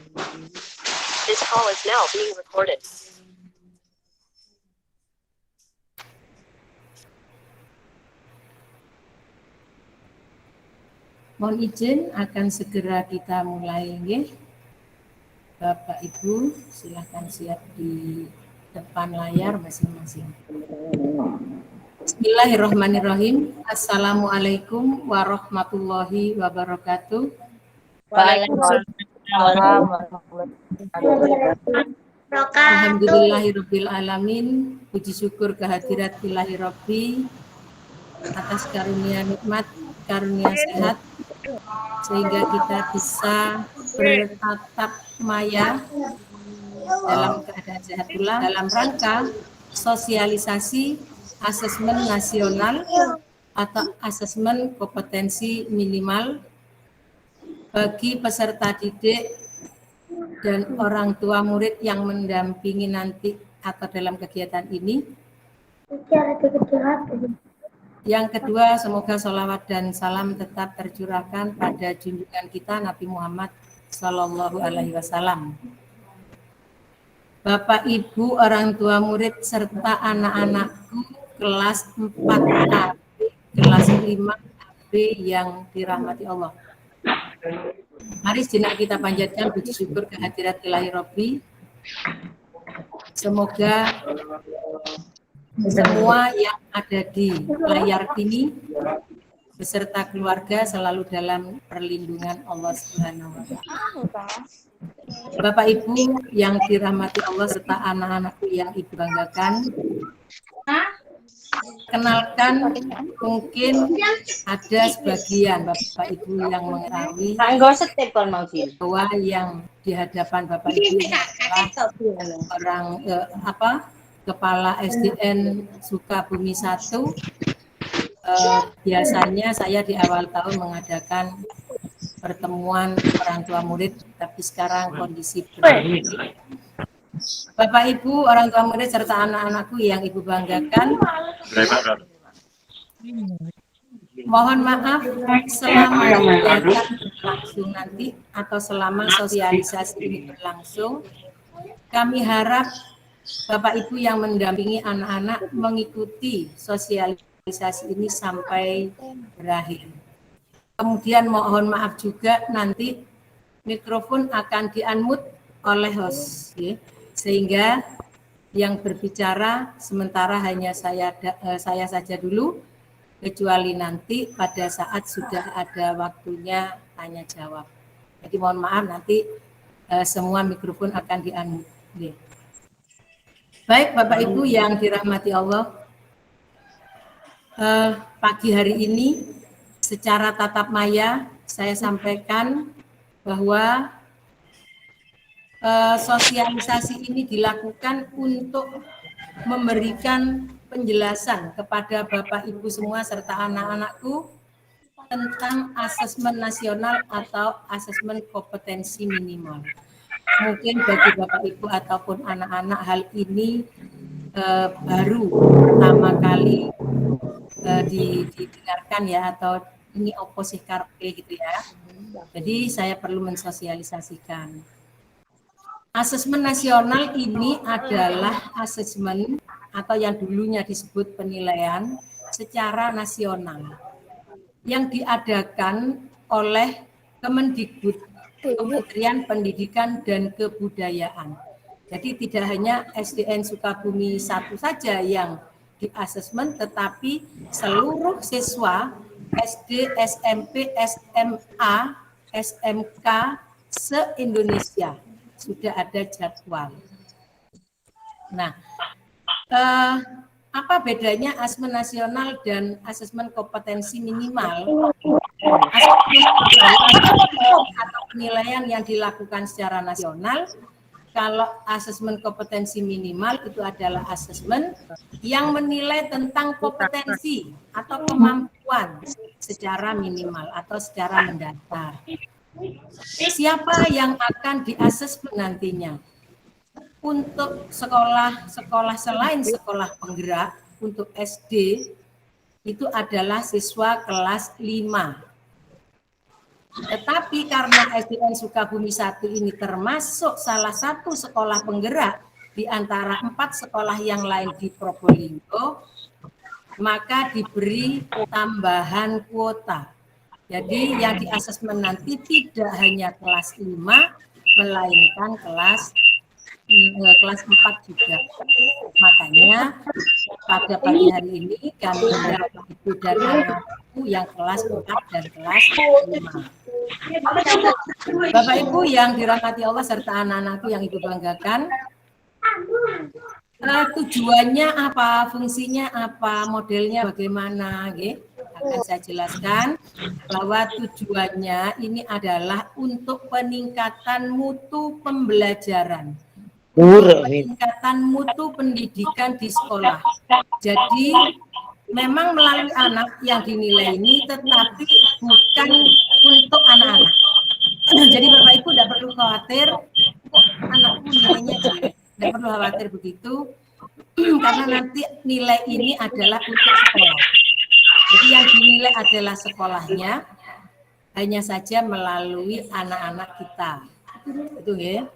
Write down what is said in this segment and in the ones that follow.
This call is now being recorded. Mohon izin akan segera kita mulai, nggih. Bapak Ibu, silakan siap di depan layar masing-masing. Bismillahirrahmanirrahim. Assalamualaikum warahmatullahi wabarakatuh. Waalaikumsalam warahmatullahi wabarakatuh. Alhamdulillahirabbil alamin. Puji syukur kehadirat Ilahi Rabbi atas karunia nikmat, karunia sehat, sehingga kita bisa bertatap maya dalam keadaan sehat pula dalam rangka sosialisasi asesmen nasional atau asesmen kompetensi minimal bagi peserta didik dan orang tua murid yang mendampingi nanti atau dalam kegiatan ini. Yang kedua, semoga sholawat dan salam tetap tercurahkan pada junjungan kita Nabi Muhammad Sallallahu Alaihi Wasallam. Bapak, Ibu, orang tua murid, serta anak-anakku kelas 4 AB, kelas 5 AB yang dirahmati Allah. Mari sejenak kita panjatkan puji syukur kehadirat Ilahi Rabbi. Semoga semua yang ada di layar ini beserta keluarga selalu dalam perlindungan Allah Subhanahu wa Ta'ala. Bapak Ibu yang dirahmati Allah serta anak-anakku yang Ibu banggakan, kenalkan, mungkin ada sebagian Bapak Ibu yang mengetahui bahwa yang di hadapan Bapak Ibu adalah orang Kepala SDN Sukabumi 1. Biasanya saya di awal tahun mengadakan pertemuan orang tua murid, tapi sekarang kondisi berbeda. Bapak Ibu, orang tua murid serta anak-anakku yang Ibu banggakan, mohon maaf selama kegiatan berlangsung nanti atau selama sosialisasi ini berlangsung, kami harap Bapak Ibu yang mendampingi anak-anak mengikuti sosialisasi ini sampai berakhir. Kemudian mohon maaf juga nanti mikrofon akan di-unmute oleh host, ya, sehingga yang berbicara sementara hanya saya saja dulu, kecuali nanti pada saat sudah ada waktunya tanya jawab. Jadi mohon maaf nanti semua mikrofon akan di-unmute. Ya. Baik Bapak Ibu yang dirahmati Allah, pagi hari ini secara tatap maya saya sampaikan bahwa sosialisasi ini dilakukan untuk memberikan penjelasan kepada Bapak Ibu semua serta anak-anakku tentang asesmen nasional atau asesmen kompetensi minimal. Mungkin bagi Bapak Ibu ataupun anak-anak hal ini baru pertama kali didengarkan ya, atau ini oposisi karpe gitu ya. Jadi saya perlu mensosialisasikan. Asesmen nasional ini adalah asesmen atau yang dulunya disebut penilaian secara nasional yang diadakan oleh Kemendikbud, Kementerian Pendidikan dan Kebudayaan. Jadi tidak hanya SDN Sukabumi 1 saja yang di-asesmen, tetapi seluruh siswa SD, SMP, SMA, SMK se-Indonesia sudah ada jadwal. Nah, apa bedanya asesmen nasional dan asesmen kompetensi minimal? Atau penilaian yang dilakukan secara nasional. Kalau asesmen kompetensi minimal itu adalah asesmen yang menilai tentang kompetensi atau kemampuan secara minimal atau secara mendasar. Siapa yang akan diasesmen nantinya? Untuk sekolah selain sekolah penggerak, untuk SD itu adalah siswa kelas 5. Tetapi karena SDN Sukabumi 1 ini termasuk salah satu sekolah penggerak di antara 4 sekolah yang lain di Probolinggo, maka diberi tambahan kuota. Jadi yang di asesmen nanti tidak hanya kelas 5, melainkan kelas 4 juga. Makanya pada pagi hari ini kami undang Ibu dan anak-anakku yang kelas 4 dan kelas 5. Bapak Ibu yang dirahmati Allah serta anak-anakku yang Ibu banggakan, tujuannya apa, fungsinya apa, modelnya bagaimana, akan saya jelaskan bahwa tujuannya ini adalah untuk peningkatan mutu pembelajaran, untuk peningkatan mutu pendidikan di sekolah. Jadi memang melalui anak yang dinilai ini, tetapi bukan untuk anak-anak. Jadi Bapak Ibu tidak perlu khawatir, kok anakku nilainya jelek. Tidak perlu khawatir begitu, karena nanti nilai ini adalah untuk sekolah. Jadi yang dinilai adalah sekolahnya, hanya saja melalui anak-anak kita. Itu ya.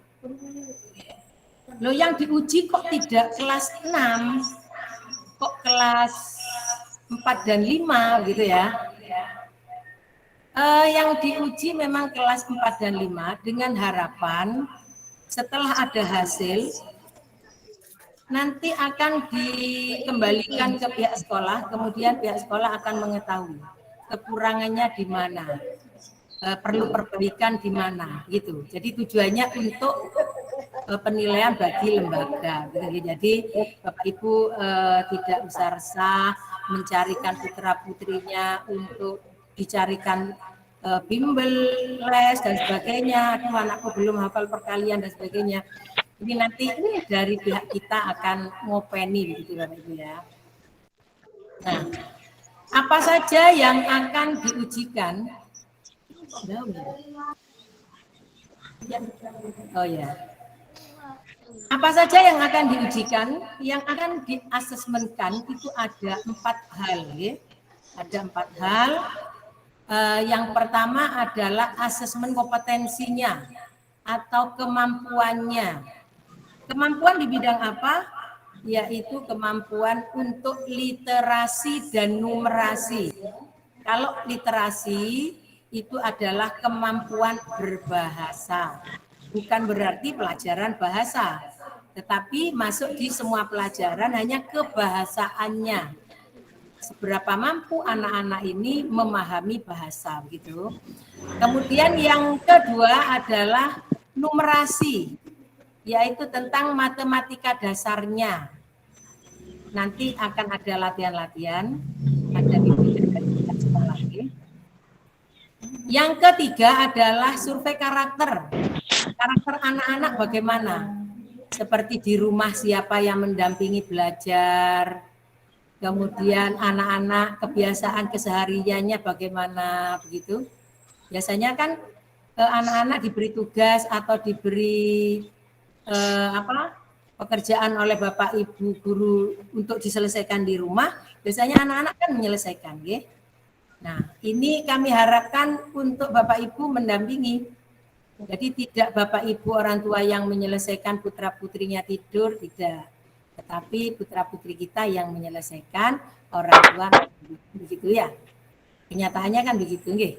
Loh, yang diuji kok tidak kelas 6, kok kelas 4 dan 5 gitu ya. Yang diuji memang kelas 4 dan 5 dengan harapan setelah ada hasil nanti akan dikembalikan ke pihak sekolah, kemudian pihak sekolah akan mengetahui kekurangannya di mana, perlu perbaikan di mana, gitu. Jadi tujuannya untuk penilaian bagi lembaga. Jadi Bapak Ibu tidak usah resah mencarikan putra putrinya untuk dicarikan bimbel, les dan sebagainya. Aduh, anakku belum hafal perkalian dan sebagainya. Ini nanti dari pihak kita akan ngopeni begitu Bapak Ibu ya. Nah, apa saja yang akan diujikan? Oh ya. Apa saja yang akan diujikan? Yang akan diasesmenkan itu ada 4 hal, ya. Ada 4 hal. Yang pertama adalah asesmen kompetensinya atau kemampuannya. Kemampuan di bidang apa? Yaitu kemampuan untuk literasi dan numerasi. Kalau literasi itu adalah kemampuan berbahasa. Bukan berarti pelajaran bahasa, tetapi masuk di semua pelajaran hanya kebahasaannya. Seberapa mampu anak-anak ini memahami bahasa gitu. Kemudian yang kedua adalah numerasi, yaitu tentang matematika dasarnya. Nanti akan ada latihan-latihan, ada bimbingan sekolah. Yang ketiga adalah survei karakter. Karakter anak-anak bagaimana? Seperti di rumah siapa yang mendampingi belajar, kemudian anak-anak kebiasaan kesehariannya bagaimana begitu. Biasanya kan anak-anak diberi tugas atau diberi pekerjaan oleh Bapak Ibu guru untuk diselesaikan di rumah, biasanya anak-anak kan menyelesaikan, ya. Nah, ini kami harapkan untuk Bapak Ibu mendampingi. Jadi tidak Bapak Ibu orang tua yang menyelesaikan putra-putrinya tidur, tidak. Tetapi putra-putri kita yang menyelesaikan, orang tua begitu ya. Kenyataannya kan begitu, nggih.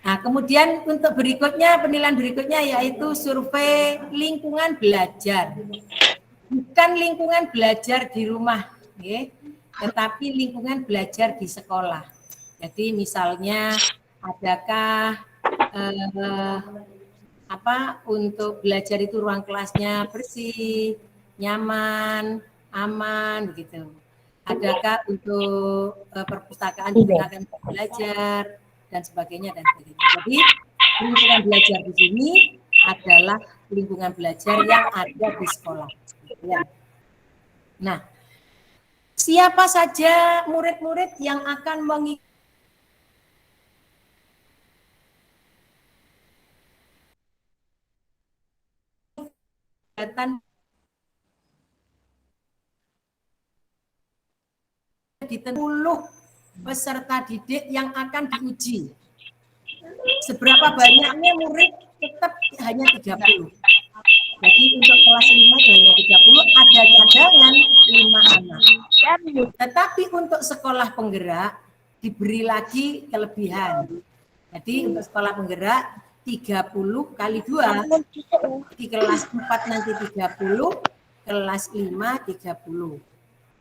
Nah, kemudian untuk berikutnya, penilaian berikutnya yaitu survei lingkungan belajar. Bukan lingkungan belajar di rumah, nggih, tetapi lingkungan belajar di sekolah. Jadi misalnya adakah untuk belajar itu ruang kelasnya bersih, nyaman, aman, begitu. Adakah untuk perpustakaan digunakan untuk belajar dan sebagainya dan sebagainya. Jadi lingkungan belajar di sini adalah lingkungan belajar yang ada di sekolah. Ya. Nah, siapa saja murid-murid yang akan mengikuti kegiatan di 10 peserta didik yang akan diuji. seberapa banyaknya murid tetap hanya 30. Jadi untuk kelas 5 itu hanya 30, ada cadangan 5 anak. Tetapi untuk sekolah penggerak diberi lagi kelebihan. Jadi untuk sekolah penggerak 30 kali 2. Di kelas 4 nanti 30, kelas 5 30.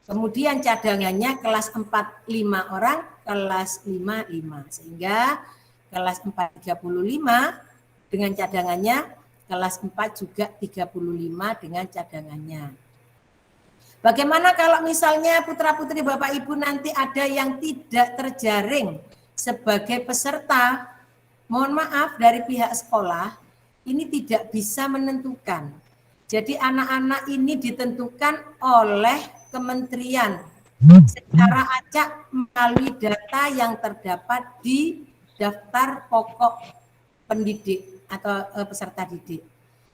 Kemudian cadangannya kelas 4 5 orang, kelas 5 5. Sehingga kelas 4 35 dengan cadangannya, kelas 4 juga 35 dengan cadangannya. Bagaimana kalau misalnya putra-putri Bapak Ibu nanti ada yang tidak terjaring sebagai peserta? Mohon maaf dari pihak sekolah, ini tidak bisa menentukan. Jadi anak-anak ini ditentukan oleh kementerian secara acak melalui data yang terdapat di daftar pokok pendidik atau peserta didik.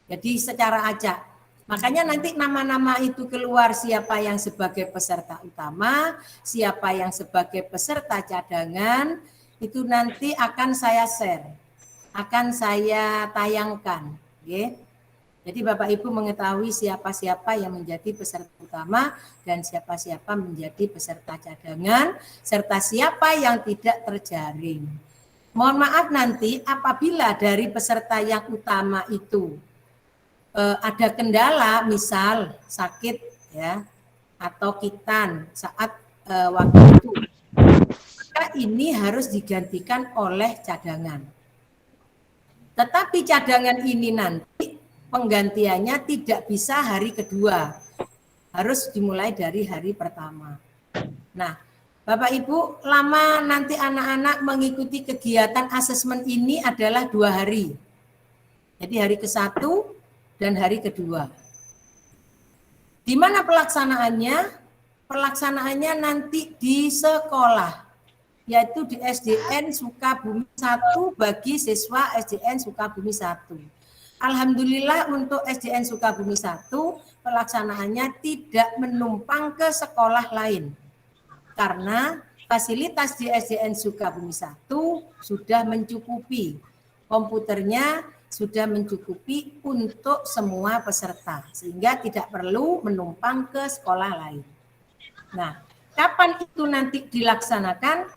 Jadi secara acak. Makanya nanti nama-nama itu keluar siapa yang sebagai peserta utama, siapa yang sebagai peserta cadangan, itu nanti akan saya share, akan saya tayangkan. Okay? Jadi Bapak Ibu mengetahui siapa-siapa yang menjadi peserta utama dan siapa-siapa menjadi peserta cadangan, serta siapa yang tidak terjaring. Mohon maaf nanti apabila dari peserta yang utama itu ada kendala, misal sakit ya atau kitan saat waktu itu, maka ini harus digantikan oleh cadangan. Tetapi cadangan ini nanti penggantiannya tidak bisa hari kedua, harus dimulai dari hari pertama. Nah, Bapak Ibu, lama nanti anak-anak mengikuti kegiatan asesmen ini adalah 2 hari. Jadi hari ke-1 dan hari kedua. Di mana pelaksanaannya? Pelaksanaannya nanti di sekolah, yaitu di SDN Sukabumi 1 bagi siswa SDN Sukabumi 1. Alhamdulillah untuk SDN Sukabumi 1 pelaksanaannya tidak menumpang ke sekolah lain. Karena fasilitas di SDN Sukabumi 1 sudah mencukupi. Komputernya sudah mencukupi untuk semua peserta, sehingga tidak perlu menumpang ke sekolah lain. Nah, kapan itu nanti dilaksanakan?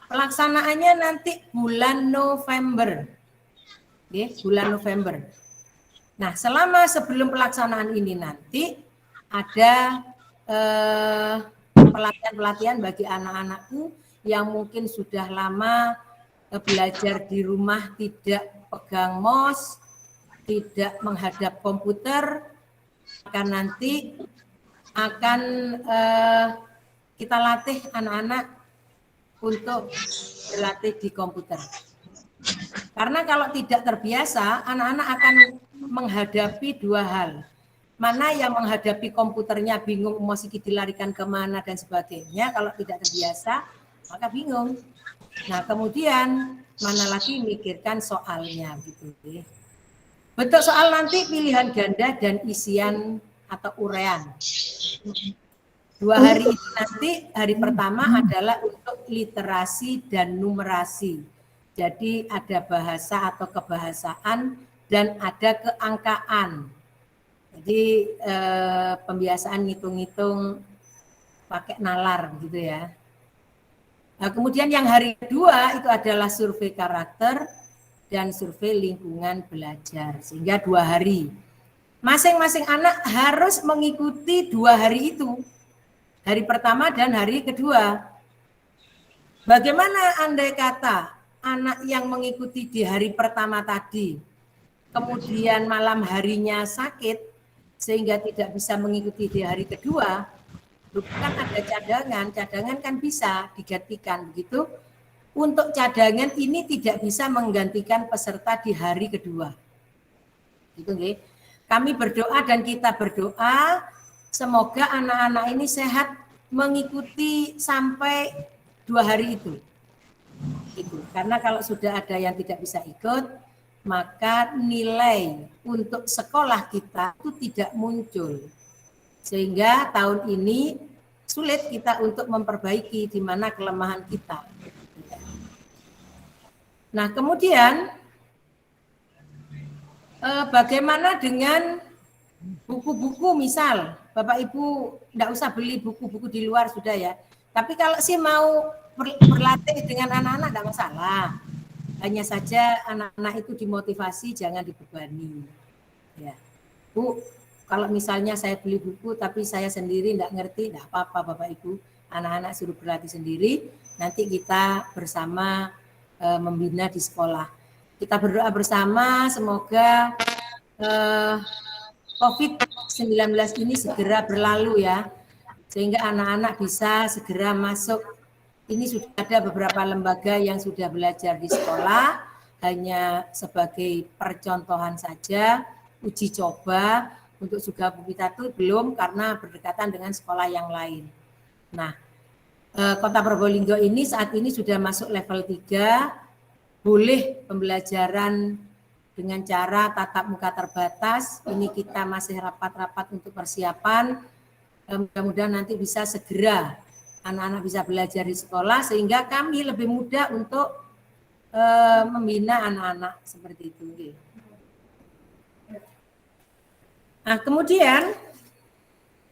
Pelaksanaannya nanti bulan November. Oke, bulan November. Nah, selama sebelum pelaksanaan ini nanti ada pelatihan-pelatihan bagi anak-anakku yang mungkin sudah lama belajar di rumah, tidak pegang mouse, tidak menghadap komputer, akan nanti akan kita latih anak-anak untuk berlatih di komputer. Karena kalau tidak terbiasa, anak-anak akan menghadapi 2 hal. Mana yang menghadapi komputernya bingung, mau dilarikan kemana dan sebagainya. Kalau tidak terbiasa, maka bingung. Nah, kemudian mana lagi mikirkan soalnya gitu. Bentuk soal nanti pilihan ganda dan isian atau urean. 2 hari ini nanti, hari pertama adalah untuk literasi dan numerasi. Jadi ada bahasa atau kebahasaan dan ada keangkaan. Jadi pembiasaan ngitung-ngitung pakai nalar gitu ya. Nah, kemudian yang hari kedua itu adalah survei karakter dan survei lingkungan belajar, sehingga 2 hari. Masing-masing anak harus mengikuti 2 hari itu, hari pertama dan hari kedua. Bagaimana andai kata anak yang mengikuti di hari pertama tadi, kemudian malam harinya sakit, sehingga tidak bisa mengikuti di hari kedua? Bukan ada cadangan kan bisa digantikan begitu. Untuk cadangan ini tidak bisa menggantikan peserta di hari kedua. Gitu nggih. Kami berdoa dan kita berdoa semoga anak-anak ini sehat mengikuti sampai 2 hari itu. Itu. Karena kalau sudah ada yang tidak bisa ikut, maka nilai untuk sekolah kita itu tidak muncul. Sehingga tahun ini sulit kita untuk memperbaiki di mana kelemahan kita. Nah, kemudian bagaimana dengan buku-buku, misal Bapak Ibu tidak usah beli buku-buku di luar sudah ya. Tapi kalau sih mau berlatih dengan anak-anak tidak masalah. Hanya saja anak-anak itu dimotivasi, jangan dibebani. Ya, Bu, kalau misalnya saya beli buku tapi saya sendiri tidak ngerti, tidak apa-apa Bapak Ibu. Anak-anak suruh berlatih sendiri, nanti kita bersama membina di sekolah. Kita berdoa bersama, semoga COVID-19 ini segera berlalu ya, sehingga anak-anak bisa segera masuk. Ini sudah ada beberapa lembaga yang sudah belajar di sekolah, hanya sebagai percontohan saja, uji coba. Untuk Suga Bupitatu belum karena berdekatan dengan sekolah yang lain. Nah, Kota Probolinggo ini saat ini sudah masuk level 3, boleh pembelajaran dengan cara tatap muka terbatas. Ini kita masih rapat-rapat untuk persiapan. Mudah-mudahan nanti bisa segera anak-anak bisa belajar di sekolah sehingga kami lebih mudah untuk membina anak-anak seperti itu. Nah, kemudian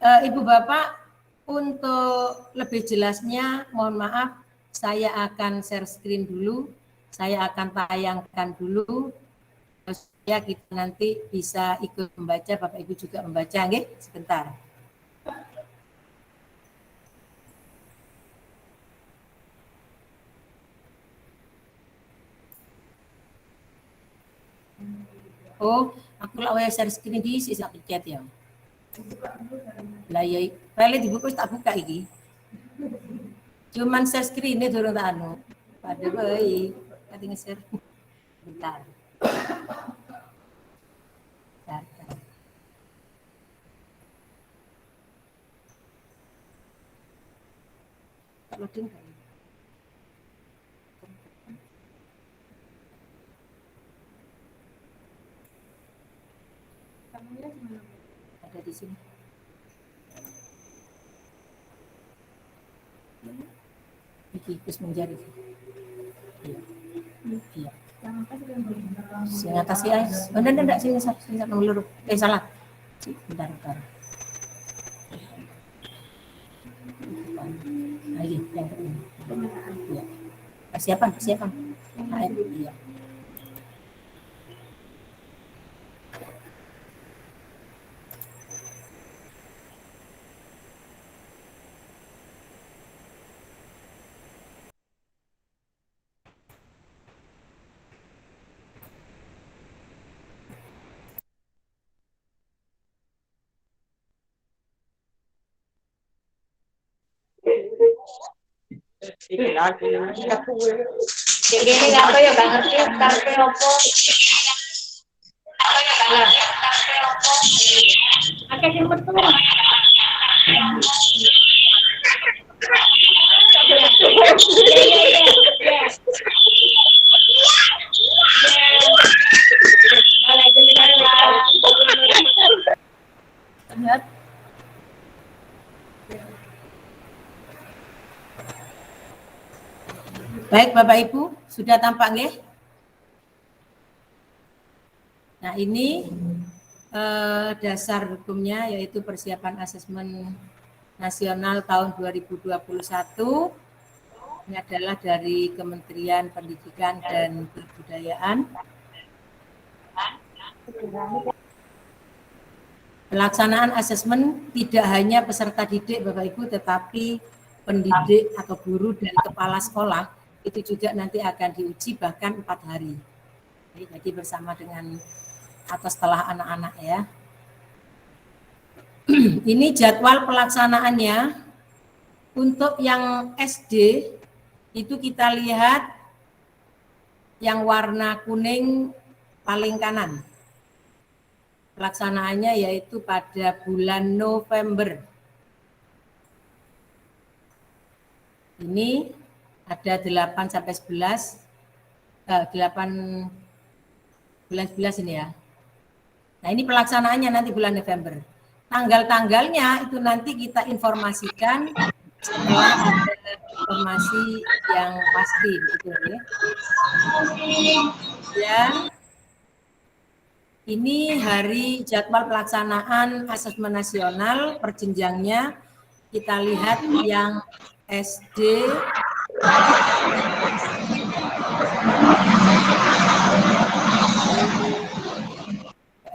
Ibu Bapak, untuk lebih jelasnya mohon maaf saya akan share screen dulu. Saya akan tayangkan dulu supaya kita nanti bisa ikut membaca, Bapak Ibu juga membaca, nggih? Sebentar. Oh, aku lah share screen di sisi chat ya. Lah ya, file di buku tak buka iki. Cuman share screen ini durung tak anu. Pada baik, tadi nge-share. Bentar. Loading kan? Ada di sini. Iki terus menjadi. Iya. Sing atas ya. Enggak sini ngelur. Salah. Bentar. Lagi yang kedua. Iya. Persiapan. Iya. Ini apa ya Bang ngerti karpe opo. Akeh sing metu. Baik Bapak Ibu, sudah tampak nggih? Nah, ini dasar hukumnya yaitu persiapan asesmen nasional tahun 2021. Ini adalah dari Kementerian Pendidikan dan Kebudayaan. Pelaksanaan asesmen tidak hanya peserta didik Bapak Ibu, tetapi pendidik atau guru dan kepala sekolah itu juga nanti akan diuji bahkan 4 hari. Jadi bersama dengan atau setelah anak-anak ya. Ini jadwal pelaksanaannya. Untuk yang SD itu kita lihat yang warna kuning paling kanan. Pelaksanaannya yaitu pada bulan November. Ini ada 8 sampai 11, 8 bulan 11 ini ya. Nah, ini pelaksanaannya nanti bulan November. Tanggal-tanggalnya itu nanti kita informasikan setelah ada informasi yang pasti, begitu ya. Dan ini hari jadwal pelaksanaan asesmen nasional per jenjangnya. Kita lihat yang SD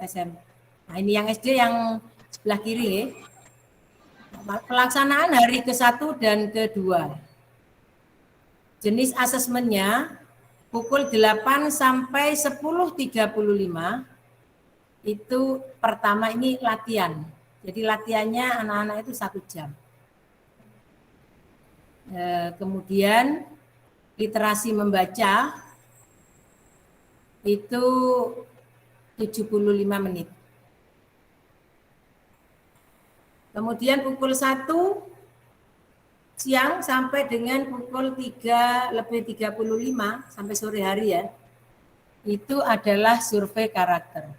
SM. Nah, ini yang SD yang sebelah kiri ya. Pelaksanaan hari ke-1 dan ke-2. Jenis asesmennya pukul 8 sampai 10.35 itu pertama ini latihan. Jadi latihannya anak-anak itu 1 jam. Kemudian literasi membaca itu 75 menit. Kemudian pukul 1 siang sampai dengan pukul 3:35 sampai sore hari ya, itu adalah survei karakter.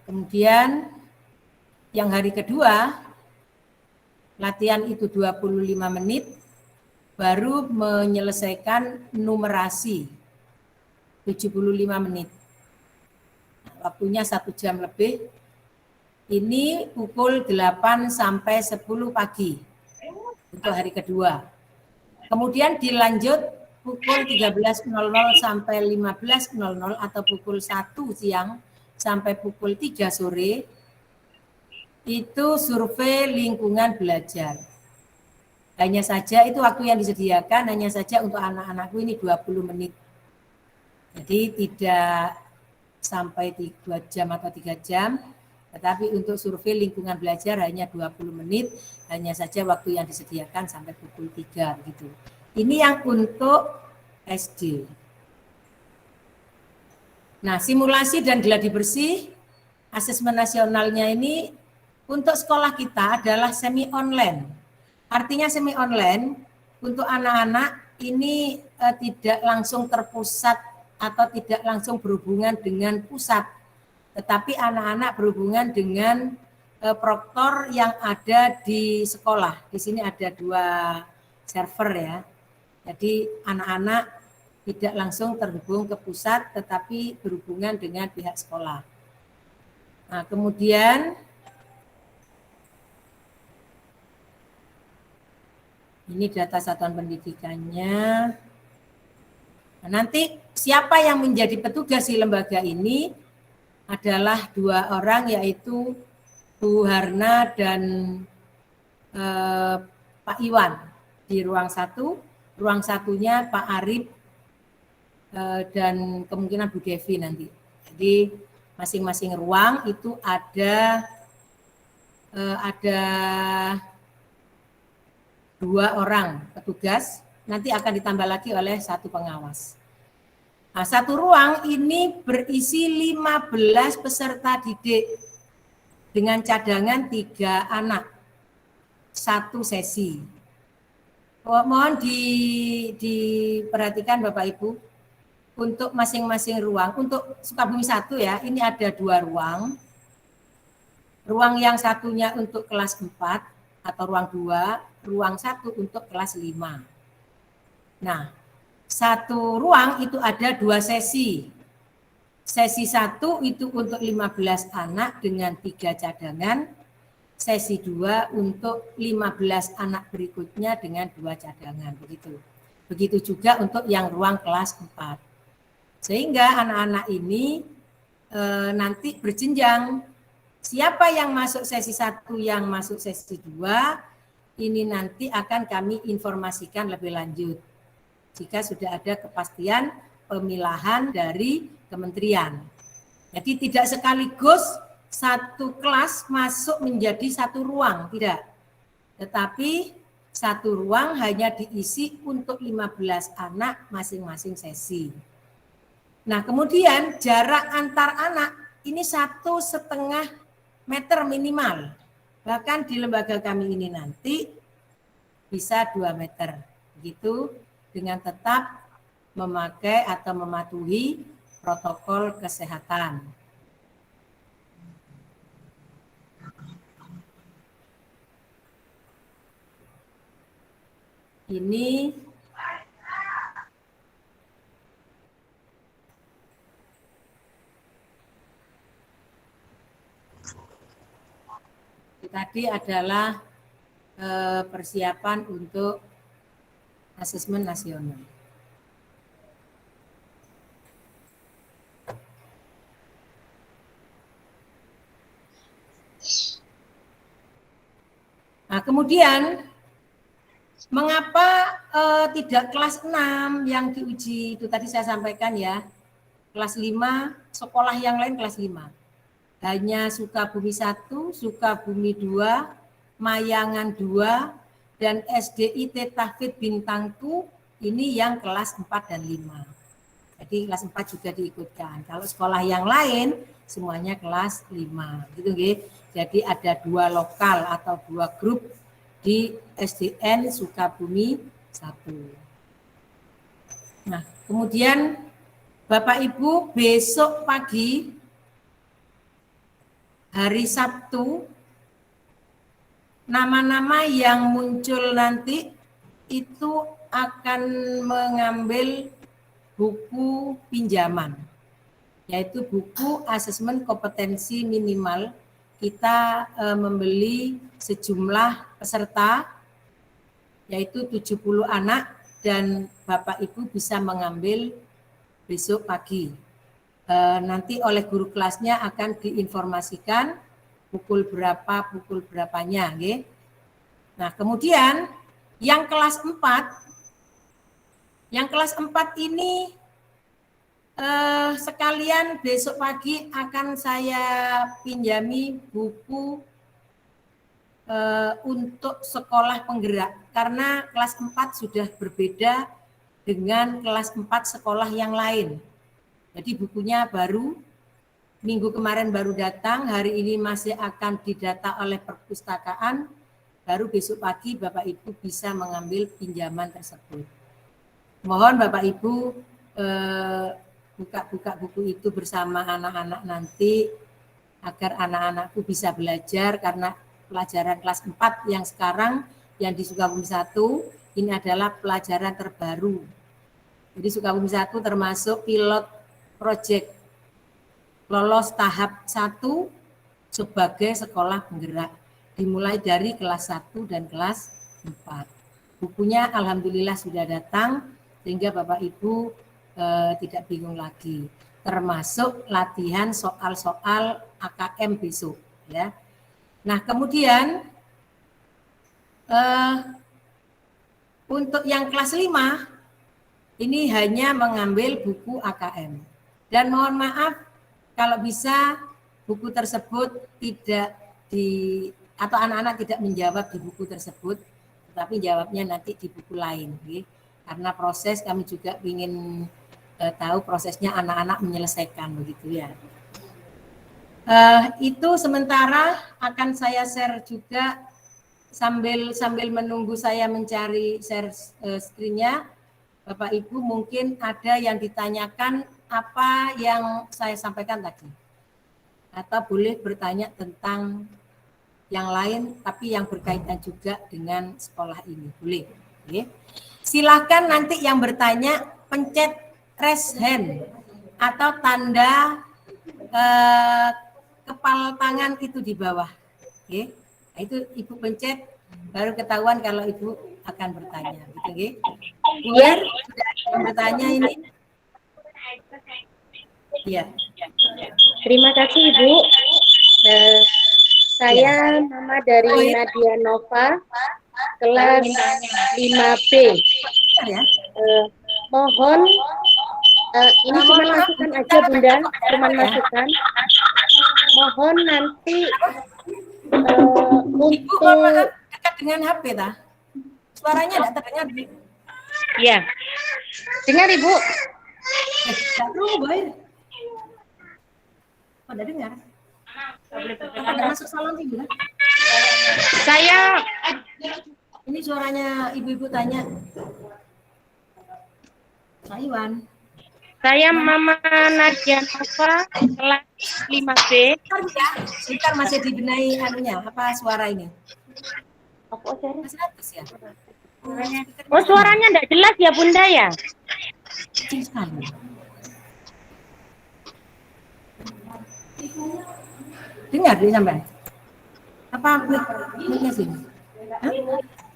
Kemudian yang hari kedua, latihan itu 25 menit, baru menyelesaikan numerasi 75 menit. Waktunya 1 jam lebih. Ini pukul 8 sampai 10 pagi untuk hari kedua. Kemudian dilanjut pukul 13.00 sampai 15.00 atau pukul 1 siang sampai pukul 3 sore. Itu survei lingkungan belajar. Hanya saja itu waktu yang disediakan hanya saja untuk anak-anakku ini 20 menit. Jadi tidak sampai 2 jam atau 3 jam. Tetapi untuk survei lingkungan belajar hanya 20 menit, hanya saja waktu yang disediakan sampai pukul 3 gitu. Ini yang untuk SD. Nah, simulasi dan gladi bersih asesmen nasionalnya ini untuk sekolah kita adalah semi online. Artinya semi online untuk anak-anak ini tidak langsung terpusat atau tidak langsung berhubungan dengan pusat. Tetapi anak-anak berhubungan dengan proktor yang ada di sekolah. Di sini ada 2 server ya. Jadi anak-anak tidak langsung terhubung ke pusat, tetapi berhubungan dengan pihak sekolah. Nah, kemudian ini data satuan pendidikannya. Nah, nanti siapa yang menjadi petugas di lembaga ini? Adalah 2 orang, yaitu Bu Harna dan Pak Iwan di ruang 1. Ruang satunya Pak Arif dan kemungkinan Bu Devi nanti. Jadi masing-masing ruang itu ada 2 orang petugas, nanti akan ditambah lagi oleh 1 pengawas. Nah, 1 ruang ini berisi 15 peserta didik dengan cadangan 3 anak, 1 sesi. Mohon diperhatikan Bapak Ibu, untuk masing-masing ruang, untuk Sukabumi 1 ya, ini ada 2 ruang. Ruang yang satunya untuk kelas 4 atau ruang 2, ruang 1 untuk kelas 5. Nah, 1 ruang itu ada 2 sesi. Sesi 1 itu untuk 15 anak dengan 3 cadangan. Sesi 2 untuk 15 anak berikutnya dengan 2 cadangan. Begitu juga untuk yang ruang kelas 4. Sehingga anak-anak ini nanti berjenjang. Siapa yang masuk sesi 1, yang masuk sesi 2, ini nanti akan kami informasikan lebih lanjut jika sudah ada kepastian pemilahan dari kementerian. Jadi tidak sekaligus 1 kelas masuk menjadi 1 ruang, tidak. Tetapi 1 ruang hanya diisi untuk 15 anak masing-masing sesi. Nah, kemudian jarak antar anak ini 1,5 meter minimal. Bahkan di lembaga kami ini nanti bisa 2 meter. Begitu, dengan tetap memakai atau mematuhi protokol kesehatan. ini tadi adalah persiapan untuk asesmen nasional. Nah, kemudian mengapa tidak kelas 6 yang diuji? Itu tadi saya sampaikan ya. Kelas 5, sekolah yang lain kelas 5. Hanya Sukabumi 1, Sukabumi 2, Mayangan 2, dan SDIT Tahfidz Bintangku ini yang kelas 4 dan 5. Jadi kelas 4 juga diikutkan. Kalau sekolah yang lain semuanya kelas 5. Gitu nggih. Jadi ada 2 lokal atau 2 grup di SDN Sukabumi 1. Nah, kemudian Bapak Ibu besok pagi hari Sabtu nama-nama yang muncul nanti itu akan mengambil buku pinjaman, yaitu buku asesmen kompetensi minimal. Kita membeli sejumlah peserta, yaitu 70 anak, dan Bapak Ibu bisa mengambil besok pagi. Nanti oleh guru kelasnya akan diinformasikan pukul berapanya. Okay? Nah, kemudian yang kelas 4 ini sekalian besok pagi akan saya pinjami buku untuk sekolah penggerak, karena kelas 4 sudah berbeda dengan kelas 4 sekolah yang lain. Jadi bukunya baru, minggu kemarin baru datang, hari ini masih akan didata oleh perpustakaan, baru besok pagi Bapak Ibu bisa mengambil pinjaman tersebut. Mohon Bapak Ibu buka-buka buku itu bersama anak-anak nanti agar anak-anakku bisa belajar, karena pelajaran kelas 4 yang sekarang yang di Sukabumi 1 ini adalah pelajaran terbaru. Jadi Sukabumi 1 termasuk pilot project lolos tahap 1 sebagai sekolah penggerak, dimulai dari kelas 1 dan kelas 4. Bukunya alhamdulillah sudah datang sehingga Bapak Ibu tidak bingung lagi, termasuk latihan soal-soal AKM besok ya. Nah, kemudian untuk yang kelas 5 ini hanya mengambil buku AKM, dan mohon maaf kalau bisa buku tersebut tidak atau anak-anak tidak menjawab di buku tersebut, tetapi jawabnya nanti di buku lain, okay? Karena proses kami juga ingin tahu prosesnya anak-anak menyelesaikan begitu ya. Itu sementara akan saya share juga sambil menunggu saya mencari share screen-nya. Bapak Ibu mungkin ada yang ditanyakan apa yang saya sampaikan tadi, atau boleh bertanya tentang yang lain tapi yang berkaitan juga dengan sekolah ini, boleh. Okay. Silakan nanti yang bertanya pencet raise hand atau tanda kepala tangan itu di bawah. Oke. Nah, itu Ibu pencet baru ketahuan kalau Ibu akan bertanya. Gitu, oke. Yang bertanya ini. Iya. Terima kasih Ibu. Saya Mama dari Nadia Nova, kelas 5B. Ya. Mohon ini cuma masukan aja Bunda, cuma masukan. Mohon nanti Ibu kalau dekat dengan HP dah. Suaranya tidak terdengar. Iya. Dengar Ibu. Tidak perlu, Boy. Oh, tidak dengar. Ada masuk salon Ibu kan? Saya ini suaranya ibu-ibu tanya. Pak Iwan. Saya Mama Nadia Nova, kelas 5B. Sebentar masih dibenahi anunya, apa suara ini? Apa Masih bagus ya? Oh, suaranya enggak jelas ya, Bunda ya? Kecil sekali. Dengar dia sampai? Apa mic-nya sini?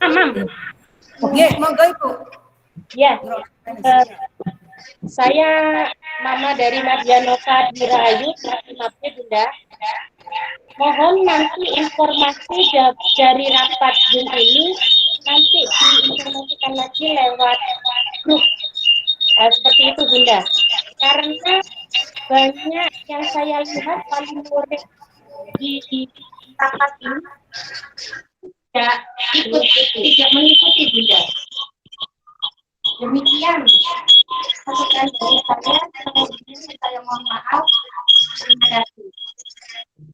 Mam. Oke, monggo Ibu. Ya. Saya Mama dari Mardianova Dirahayu, Mapnya Bunda. Mohon nanti informasi dari rapat Zoom ini nanti diinformasikan lagi lewat grup. Seperti itu Bunda. Karena banyak yang saya lihat wali murid di rapat ini tidak mengikuti Bunda. Demikian masukan dari saya mohon maaf. Terima kasih.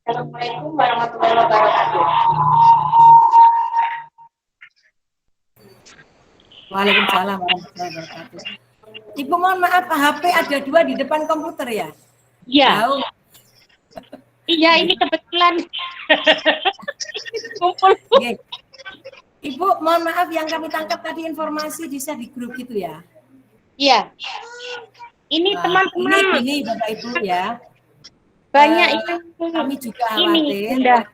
Assalamualaikum warahmatullahi wabarakatuh. Waalaikumsalam warahmatullahi wabarakatuh. Ibu mohon maaf, HP ada 2 di depan komputer ya? Iya. Jauh. Iya, ini kebetulan kumpul. Oke. Ibu mohon maaf yang kami tangkap tadi informasi bisa di grup gitu ya? Iya. Ini teman-teman. Ini Bapak Ibu ya. Banyak kami juga khawatir ada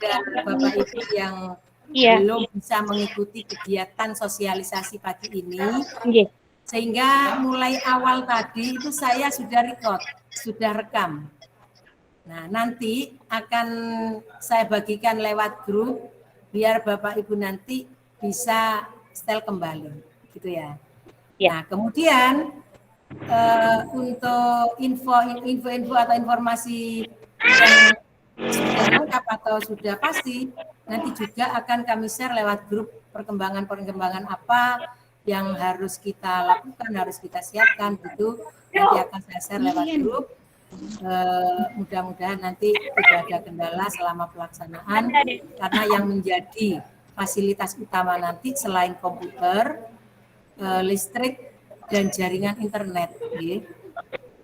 Bapak Ibu yang belum bisa mengikuti kegiatan sosialisasi pagi ini. Sehingga mulai awal tadi itu saya sudah record, sudah rekam. Nah, nanti akan saya bagikan lewat grup biar Bapak Ibu nanti bisa setel kembali, gitu ya. Nah, kemudian untuk info atau informasi yang sudah lengkap atau sudah pasti, nanti juga akan kami share lewat grup perkembangan apa yang harus kita lakukan, harus kita siapkan, gitu. Nanti akan saya share lewat grup. Mudah-mudahan nanti tidak ada kendala selama pelaksanaan, karena yang menjadi fasilitas utama nanti selain komputer, listrik dan jaringan internet.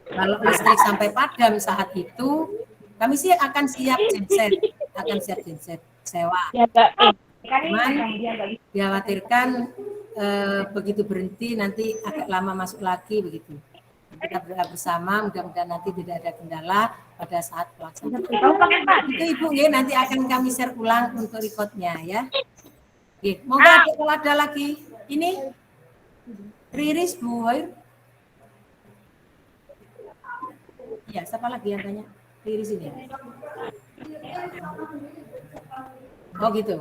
Kalau listrik sampai padam saat itu, kami sih akan siap genset sewa. Cuman dikhawatirkan begitu berhenti nanti agak lama masuk lagi begitu. Kita berdoa bersama, mudah-mudahan nanti tidak ada kendala pada saat pelaksanaan. Itu Ibu ya, nanti akan kami share ulang untuk recordnya ya. Oke, monggo kalau ada lagi. Ini Riris Bu Hoir. Ya, siapa lagi yang tanya? Riris ini. Oh gitu.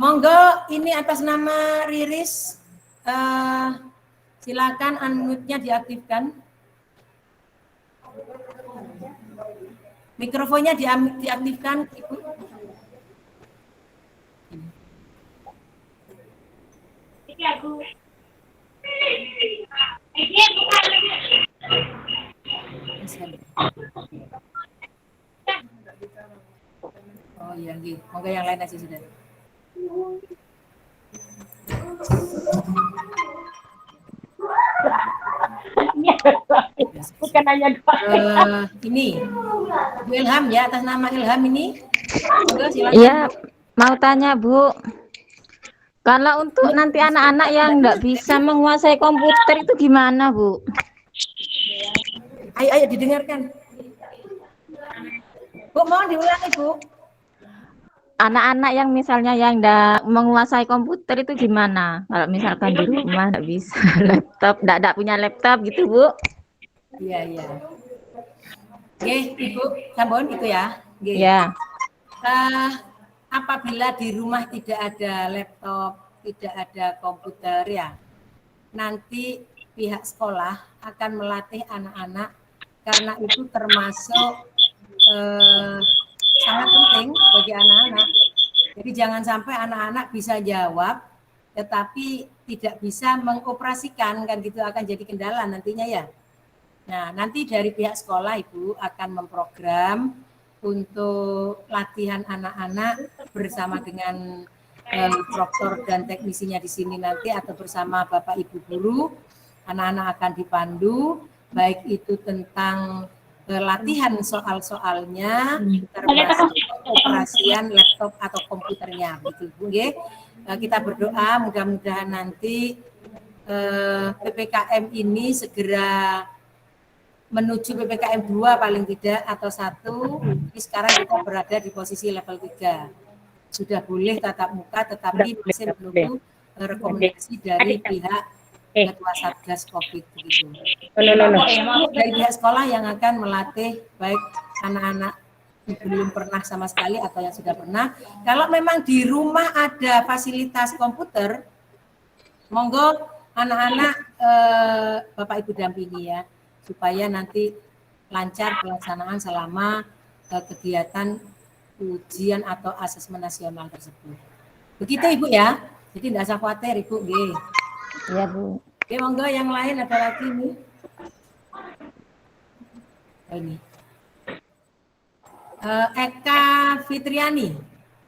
Monggo ini atas nama Riris. Silakan unmute-nya diaktifkan. Mikrofonnya diaktifkan, Ibu. Oh iya, monggo yang lain aja sudah. Bukan hanya ini Bu Ilham ya, atas nama Ilham ini. Iya, mau tanya Bu, kalau untuk nanti anak-anak yang nggak bisa menguasai komputer itu gimana Bu? Ayo didengarkan. Bu, mohon diulangi Bu. Anak-anak yang misalnya yang nggak menguasai komputer itu gimana? Kalau misalkan di rumah nggak bisa laptop, nggak punya laptop gitu Bu? Iya. Oke, Ibu, Sambon itu ya. Iya. Apabila di rumah tidak ada laptop, tidak ada komputer ya, nanti pihak sekolah akan melatih anak-anak karena itu termasuk sangat penting bagi anak-anak. Jadi jangan sampai anak-anak bisa jawab tetapi tidak bisa mengoperasikan, kan gitu akan jadi kendala nantinya ya. Nah, nanti dari pihak sekolah Ibu akan memprogram untuk latihan anak-anak bersama dengan instruktur dan teknisinya di sini nanti atau bersama Bapak Ibu guru. Anak-anak akan dipandu baik itu tentang latihan soal-soalnya termasuk operasian laptop atau komputernya gitu Bu. kita berdoa mudah-mudahan nanti PPKM ini segera menuju PPKM 2 paling tidak atau 1. Jadi sekarang kita berada di posisi level 3. Sudah boleh tatap muka tetapi masih menunggu rekomendasi dari pihak Ketua Satgas Covid begitu. Dari pihak sekolah yang akan melatih baik anak-anak yang belum pernah sama sekali atau yang sudah pernah. Kalau memang di rumah ada fasilitas komputer, monggo anak-anak Bapak Ibu dampingi ya, supaya nanti lancar pelaksanaan selama kegiatan ujian atau asesmen nasional tersebut. Begitu Ibu ya, jadi tidak usah khawatir Ibu. Iya Bu. Oke, monggo yang lain ada lagi nih. Ini. Eka Fitriani.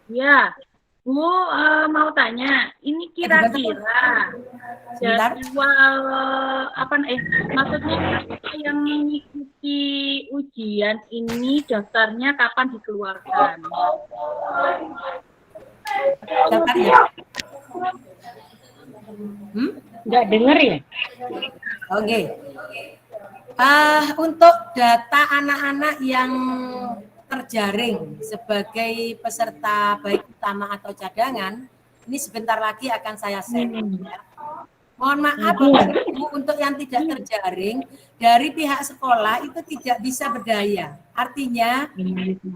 Ya, Bu mau tanya, ini kira-kira jadwal maksudnya yang mengikuti ujian ini daftarnya kapan dikeluarkan? Daftarnya? Nggak dengar ya? Oke. Untuk data anak-anak yang terjaring sebagai peserta baik utama atau cadangan, ini sebentar lagi akan saya share. Ya. Mohon maaf Bapak Ibu, untuk yang tidak terjaring dari pihak sekolah itu tidak bisa berdaya. Artinya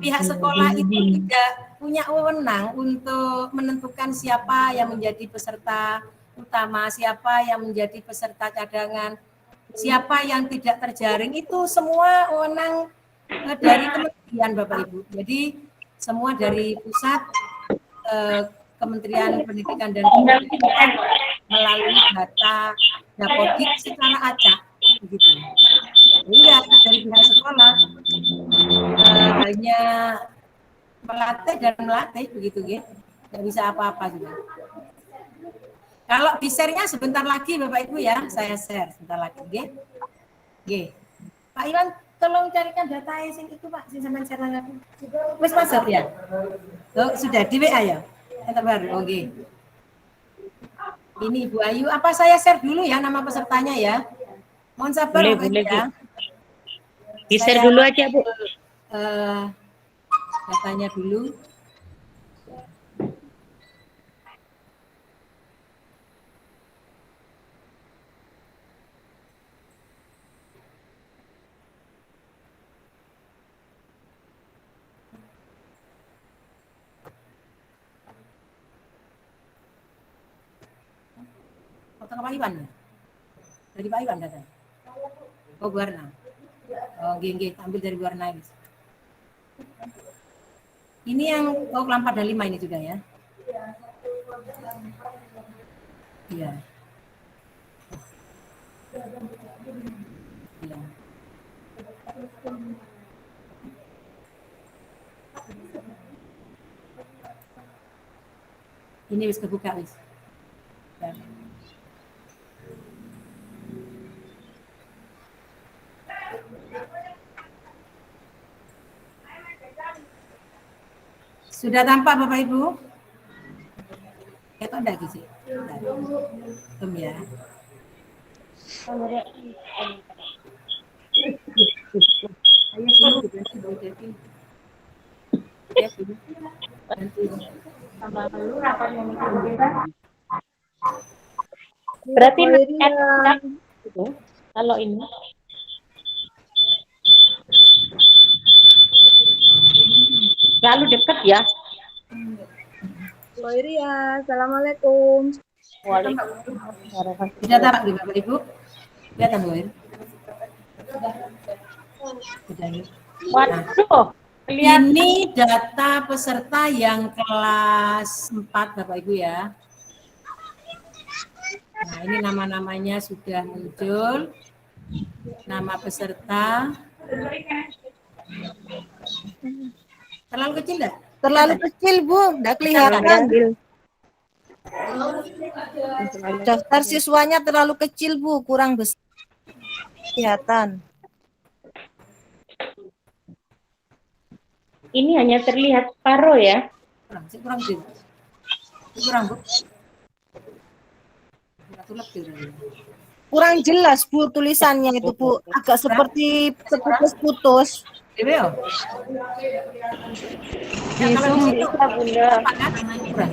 pihak sekolah itu tidak punya wewenang untuk menentukan siapa yang menjadi peserta utama, siapa yang menjadi peserta cadangan, siapa yang tidak terjaring, itu semua wewenang dari kementerian Bapak Ibu. Jadi semua dari pusat Kementerian Pendidikan dan Kebudayaan melalui data Dapodik secara acak begitu. Sehingga dari pihak sekolah hanya melatih dan melatih begitu ya. Tidak bisa apa-apa juga. Kalau di share-nya sebentar lagi Bapak Ibu ya, saya share sebentar lagi nggih. Nggih. Pak Iwan tolong carikan data sing itu Pak, sing sampean share lagi. Wis masuk ya? Oh, sudah di WA ya? Yang terbaru. Oke. Ini Ibu Ayu, apa saya share dulu ya nama pesertanya ya? Mohon sabar Bapak Ibu ya. Di-share dulu aja Bu. Datanya dulu. Foto Pak Iwan ya? Dari Pak Iwan data? Oh, warna. Oh, nggih, ambil dari warna ini. Ini yang kelompok ada 5 ini sudah ya? Iya. Iya. Ini wis kebuka wis. Sudah tampak Bapak Ibu? Itu enggak sih? Belum ya. Ayo sini diganti Bu Devi. Berarti kalau ini selalu dekat ya. Loiria, assalamualaikum. Waalaikumsalam. Sudah tampak di Bapak Ibu? Kelihatan Loir? Sudah ya. Waduh, kelihatan. Ini data peserta yang kelas 4 Bapak Ibu ya. Nah, ini nama-namanya sudah muncul. Nama peserta. Terlalu kecil enggak? Terlalu kecil Bu, enggak kelihatan. Daftar siswanya terlalu kecil Bu, kurang besar. Kelihatan. Ini hanya terlihat separuh ya. Kurang Bu. Satu lebih berarti. Kurang jelas Bu tulisannya itu Bu, agak seperti putus-putus. Dewe, ya, kalau di situ Bunda. kurang.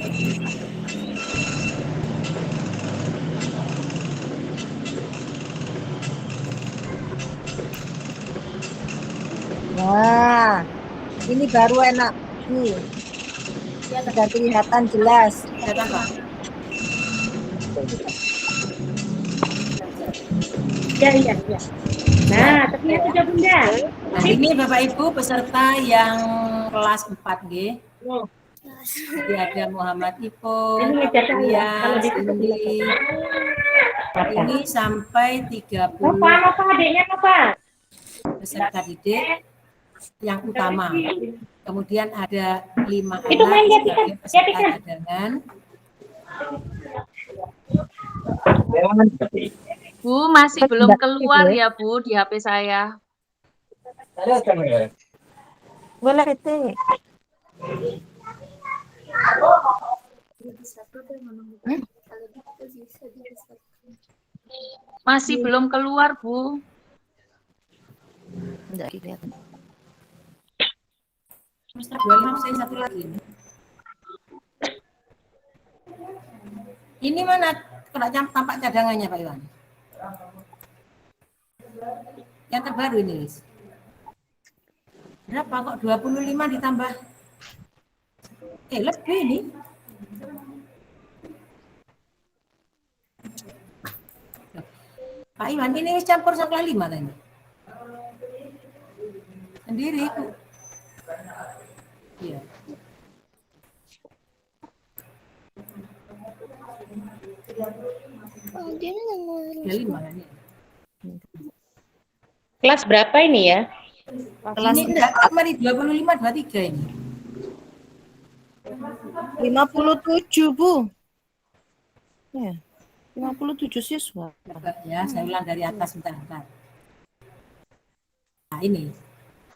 Nah, ini baru enak Bu. Sudah kelihatan jelas. Ada tambah. Ya. Nah, terlihat sudah Bunda. Nah, ini Bapak Ibu peserta yang kelas 4G. Jadi ada Muhammad Ipo, Ini ngejar saya, Iya, kalau ditutup ini sampai 30 Apa adiknya apa? peserta didik yang utama. Kemudian ada 5 Itu main anak lihat, sebagai peserta cadangan. Bu, masih belum keluar ya Bu di HP saya. Boleh itu. Masih belum keluar Bu. Enggak kelihatan. Semester 25 saya satu lagi. Ini mana kalau tampak cadangannya Pak Iwan? Yang terbaru ini, Lis. Berapa kok 25 ditambah? Lebih ini. Pak Iwan, ini campur sama kelas 5 tadi. Sendiri itu. Iya. Ya, 5 kan ya. Kelas berapa ini ya? Kelas Ini enggak, mari 25, 23 ini. 57 Bu. Ya, 57 siswa. Ya, saya ulang dari atas bentar. Nah, ini.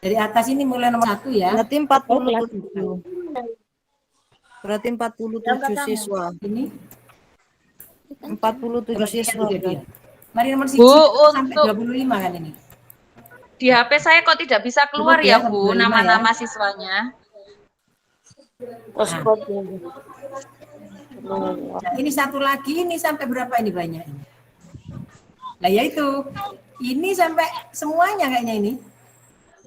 Dari atas ini mulai nomor 1 ya. Berarti 47. Berarti 47 siswa. Ini 47 siswa. udah dia. Mari nomor 1 Bu, sampai untuk 25 kan ini. di HP saya kok tidak bisa keluar Sebut ya, ya Bu 25 nama-nama ya. siswanya. Nah, ini satu lagi, ini sampai berapa ini banyak ini? Nah, ya itu. Ini sampai semuanya kayaknya ini.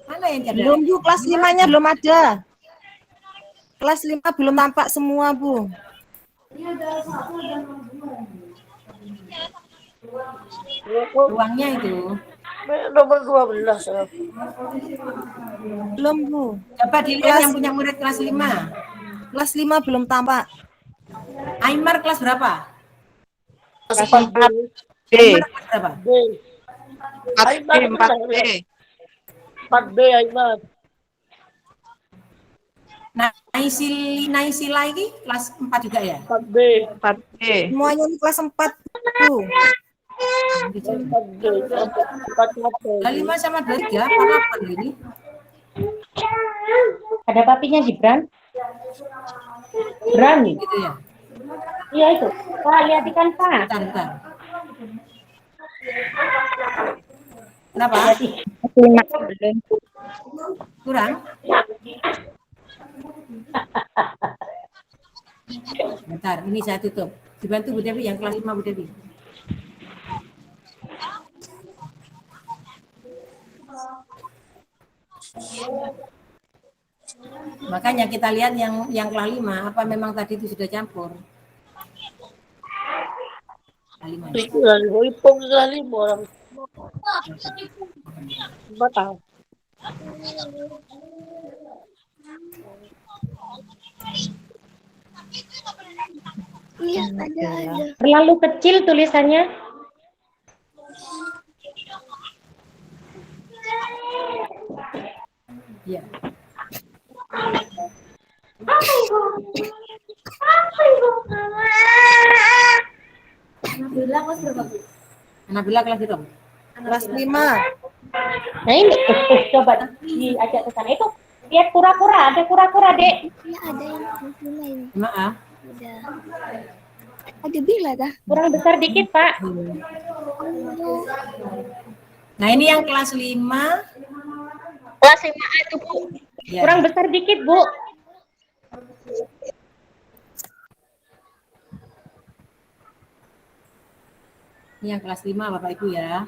Mana yang cadang? Belum Bu, kelas 5-nya belum ada. Kelas 5 belum tampak semua Bu. Ruangnya itu. Nomor 12. Belum Bu. Coba dilihat yang punya murid kelas 5. Kelas 5 belum tampak. Aimar kelas berapa? Kelas 4. Aimar kelas berapa? 4B Aimar. Nah, Naisi lagi kelas 4 juga ya? 4B. Semuanya ini kelas 4 Bu. Lah 5 sama 23 apa 8 ini? Ada papinya Gibran? Berani? Gitu ya. Iya itu. Pak, lihat ikan Pak. Bentar. Kenapa? Kurang? Bentar, ini saya tutup. Dibantu Bu Devi yang kelas 5 Bu Devi. Makanya kita lihat yang kelas 5 apa memang tadi itu sudah campur. Kelas 5. Itu lali orang. Batal. Iya, ada. Terlalu kecil tulisannya. Iya. Nabila kelas berapa? Kelas 5. Nah ini, coba diajak ke sana. Itu lihat kura-kura, ada kura-kura Dek. Maaf. Ada bila dah. Kurang besar dikit, Pak. Nah, ini yang kelas 5. Kelas 5 itu, Bu. Ya. Kurang besar dikit, Bu. Ini yang kelas 5 Bapak Ibu ya.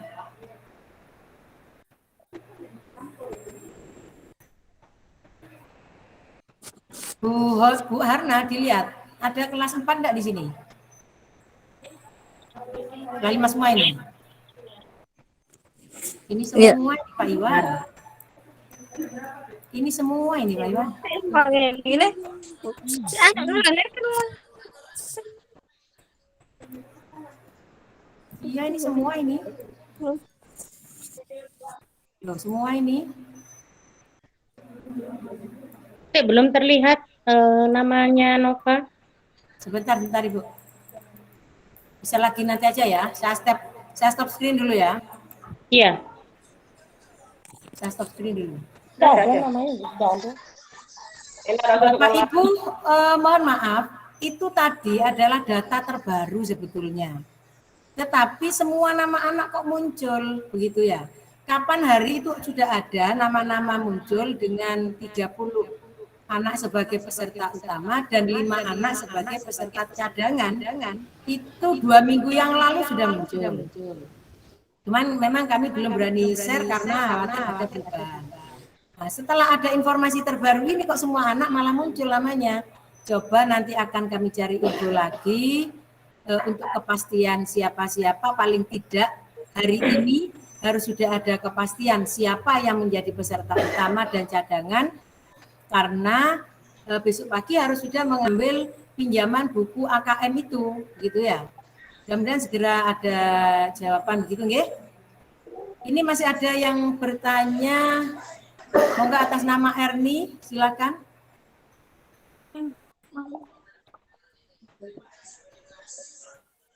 Bu Harna dilihat, ada kelas 4 enggak di sini? Kelas 5 semua ini. Ini semua ini, Pak Iwan. Ini semua ini Pak Iwan. Iya ini semua ini. Loh, semua ini. Belum terlihat namanya Nova. Sebentar Ibu. Bisa lagi nanti aja ya. Saya stop screen dulu ya. Iya. Saya stop screen dulu. Enggak ada namanya, enggak ada. Bapak Ibu, mohon maaf, itu tadi adalah data terbaru sebetulnya. Tetapi semua nama anak kok muncul, begitu ya. Kapan hari itu sudah ada nama-nama muncul dengan 30 anak sebagai peserta utama dan 5 anak sebagai peserta cadangan. Itu 2 minggu yang lalu sudah muncul. Cuman memang kami belum berani share karena khawatir ada perubahan. Nah, setelah ada informasi terbaru ini kok semua anak malah muncul namanya. Coba nanti akan kami cari info lagi untuk kepastian siapa-siapa, paling tidak hari ini harus sudah ada kepastian siapa yang menjadi peserta utama dan cadangan, karena besok pagi harus sudah mengambil pinjaman buku AKM itu, gitu ya. Mudah-mudahan segera ada jawaban gitu, nggih. Ini masih ada yang bertanya, monggo atas nama Erni, silakan.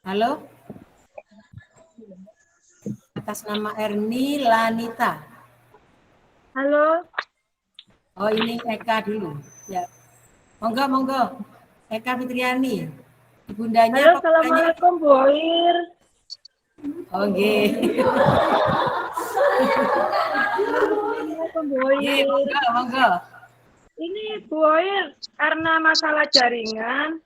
Halo? Atas nama Erni Lanita. Halo. Oh, ini Eka dulu. Ya. Monggo. Eka Fitriani. Ibundanya. Halo, assalamualaikum Bu Oir. Oh, nggih. Assalamualaikum Bu Oir. Monggo. Ini Bu Oir, karena masalah jaringan,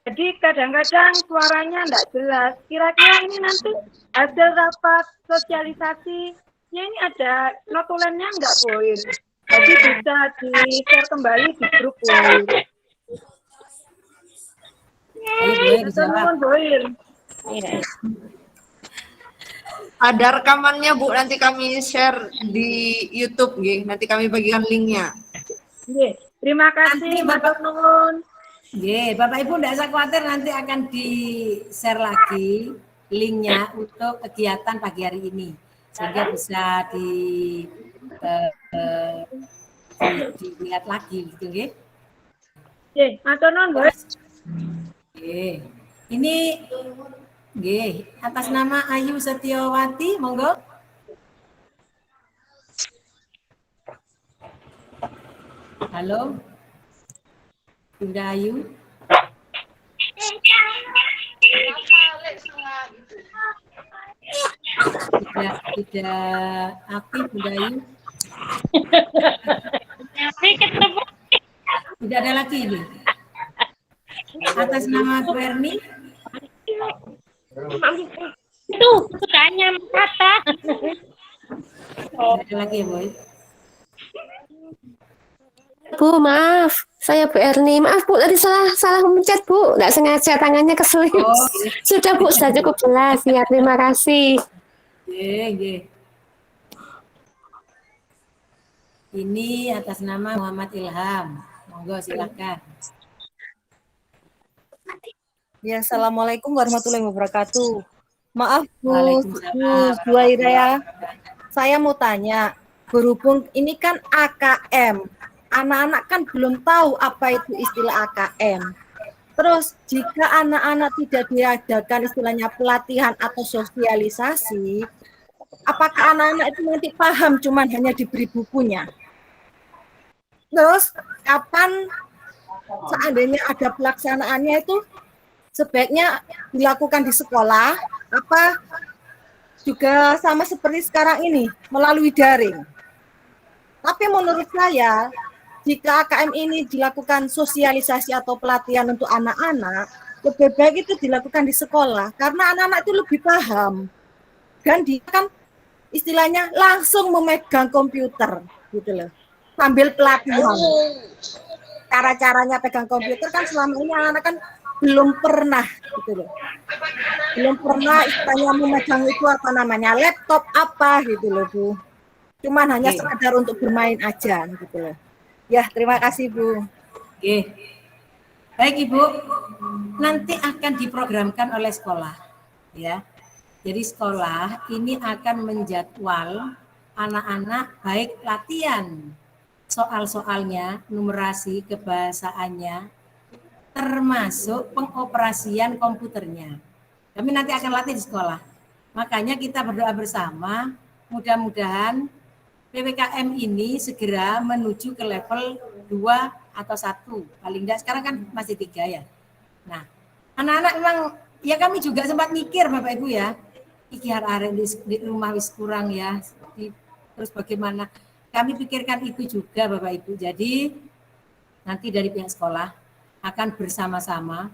jadi kadang-kadang suaranya enggak jelas. Kira-kira ini nanti hasil rapat sosialisasi, ya ini ada notulennya enggak Bu Oir? Jadi bisa di-share kembali di grup Bu Oir. Telepon Bu Oir. Ada rekamannya Bu, nanti kami share di YouTube, nggih. Nanti kami bagikan linknya. Nggih, terima kasih Bapak Nuwun. Nggih, Bapak Ibu tidak usah khawatir, nanti akan di-share lagi linknya untuk kegiatan pagi hari ini. Sehingga bisa dilihat lagi gitu, nggih. Nggih, matur nuwun, Bu. Nggih. Ini nggih, atas nama Ayu Setiawati, monggo. Halo. Bunda Ayu. Tidak aktif Bunda Ayu. Tidak ada lagi ini. Atas nama Bu Erni. Itu sukanya kata. Tidak ada lagi ya, Boy. Bu, maaf, saya Bu Erni. Maaf Bu, tadi salah mencet Bu, nggak sengaja tangannya keselip. Oh, sudah Bu, sudah cukup jelas. Ya, terima kasih. Nggih. Ini atas nama Muhammad Ilham. Monggo silakan. Ya, assalamualaikum warahmatullahi wabarakatuh. Maaf Bu Waalaikumsalam. Zuhaira ya. Saya mau tanya, berhubung ini kan AKM, anak-anak kan belum tahu apa itu istilah AKM. Terus jika anak-anak tidak diadakan istilahnya pelatihan atau sosialisasi, apakah anak-anak itu nanti paham cuman hanya diberi bukunya? Terus kapan seandainya ada pelaksanaannya itu sebaiknya dilakukan di sekolah apa juga sama seperti sekarang ini melalui daring. Tapi menurut saya jika AKM ini dilakukan sosialisasi atau pelatihan untuk anak-anak, lebih baik itu dilakukan di sekolah karena anak-anak itu lebih paham dan dia kan istilahnya langsung memegang komputer gitu loh sambil pelatihan. Cara-caranya pegang komputer kan selama ini anak-anak kan belum pernah gitu loh. Belum pernah istilahnya memegang itu apa namanya laptop apa gitu loh Bu. Cuman hanya sekadar untuk bermain aja gitu loh. Ya, terima kasih Bu. Oke. Baik Ibu, nanti akan diprogramkan oleh sekolah, ya. Jadi sekolah ini akan menjadwal anak-anak baik latihan soal-soalnya, numerasi, kebahasaannya, termasuk pengoperasian komputernya. Kami nanti akan latih di sekolah. Makanya kita berdoa bersama, mudah-mudahan PPKM ini segera menuju ke level 2 atau 1. Paling tidak sekarang kan masih 3 ya. Nah, anak-anak memang, ya kami juga sempat mikir Bapak Ibu ya, iki arek di rumah wis kurang ya, terus bagaimana? Kami pikirkan itu juga Bapak Ibu. Jadi nanti dari pihak sekolah akan bersama-sama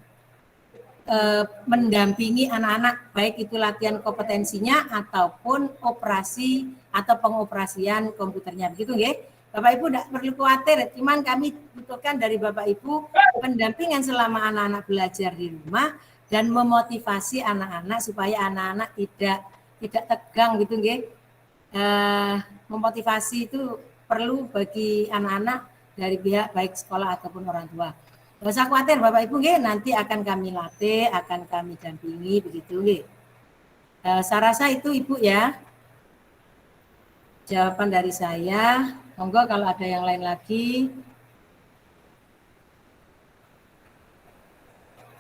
mendampingi anak-anak baik itu latihan kompetensinya ataupun operasi atau pengoperasian komputernya, begitu ya. Bapak Ibu tidak perlu khawatir, cuman kami butuhkan dari Bapak Ibu pendampingan selama anak-anak belajar di rumah dan memotivasi anak-anak supaya anak-anak tidak tegang gitu ya. Memotivasi itu perlu bagi anak-anak dari pihak baik sekolah ataupun orang tua. Tidak usah khawatir Bapak Ibu, nanti akan kami latih, akan kami dampingi begitu. Saya rasa itu Ibu ya. Jawaban dari saya. Monggo kalau ada yang lain lagi.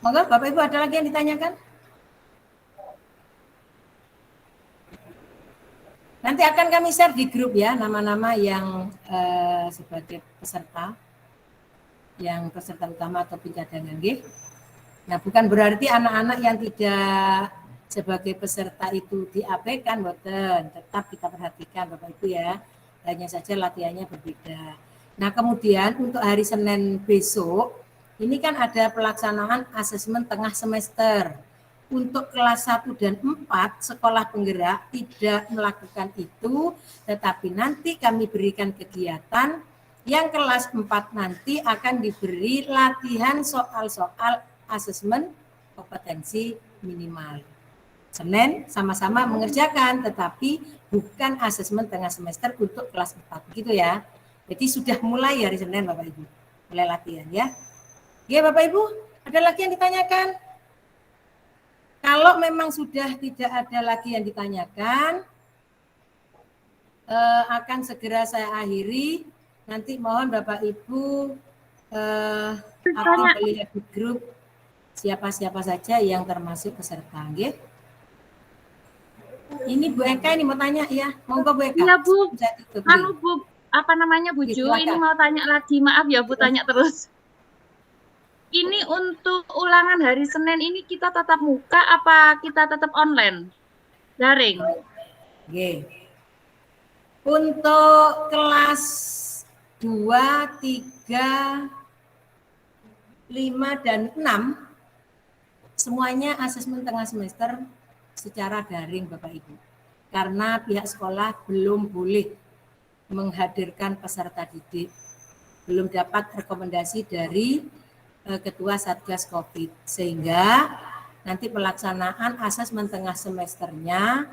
Monggo Bapak Ibu ada lagi yang ditanyakan? Nanti akan kami share di grup ya nama-nama yang sebagai peserta. Yang peserta utama atau pencadangan. Nah, bukan berarti anak-anak yang tidak sebagai peserta itu diabaikan, boten. Tetap kita perhatikan Bapak Ibu ya. Hanya saja latihannya berbeda. Nah, kemudian untuk hari Senin besok, ini kan ada pelaksanaan asesmen tengah semester. Untuk kelas 1 dan 4, sekolah penggerak tidak melakukan itu, tetapi nanti kami berikan kegiatan yang kelas 4 nanti akan diberi latihan soal-soal asesmen kompetensi minimal. Senin sama-sama mengerjakan, tetapi bukan asesmen tengah semester untuk kelas 4. Begitu ya. Jadi sudah mulai hari Senin Bapak Ibu. Mulai latihan ya. Ya Bapak Ibu, ada lagi yang ditanyakan? Kalau memang sudah tidak ada lagi yang ditanyakan, akan segera saya akhiri. Nanti mohon Bapak Ibu akan melihat di grup siapa-siapa saja yang termasuk peserta. Okay? Ini Bu Eka ini mau tanya ya, monggo Bu Eka. Iya Bu, Bu, apa namanya Bu Ju, ini mau tanya lagi, maaf ya Bu tanya terus. Ini untuk ulangan hari Senin ini kita tetap muka apa kita tetap online? Daring? Okay. Untuk kelas 2, 3, 5, dan 6 semuanya asesmen tengah semester secara daring Bapak Ibu. Karena pihak sekolah belum boleh menghadirkan peserta didik. Belum dapat rekomendasi dari Ketua Satgas Covid. Sehingga nanti pelaksanaan asesmen tengah semesternya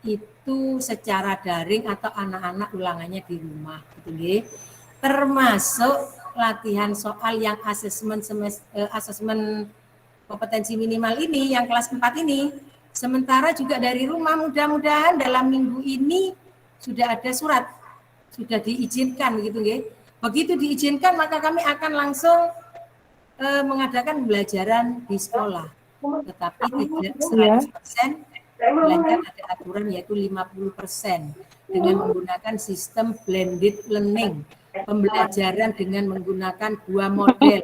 itu secara daring atau anak-anak ulangannya di rumah. Gitu, termasuk latihan soal yang asesmen kompetensi minimal ini yang kelas 4 ini. Sementara juga dari rumah mudah-mudahan dalam minggu ini sudah ada surat, sudah diizinkan gitu ya. Begitu diizinkan maka kami akan langsung mengadakan pembelajaran di sekolah. Tetapi tidak 100%, melainkan ada aturan yaitu 50% dengan menggunakan sistem blended learning. Pembelajaran dengan menggunakan 2 model.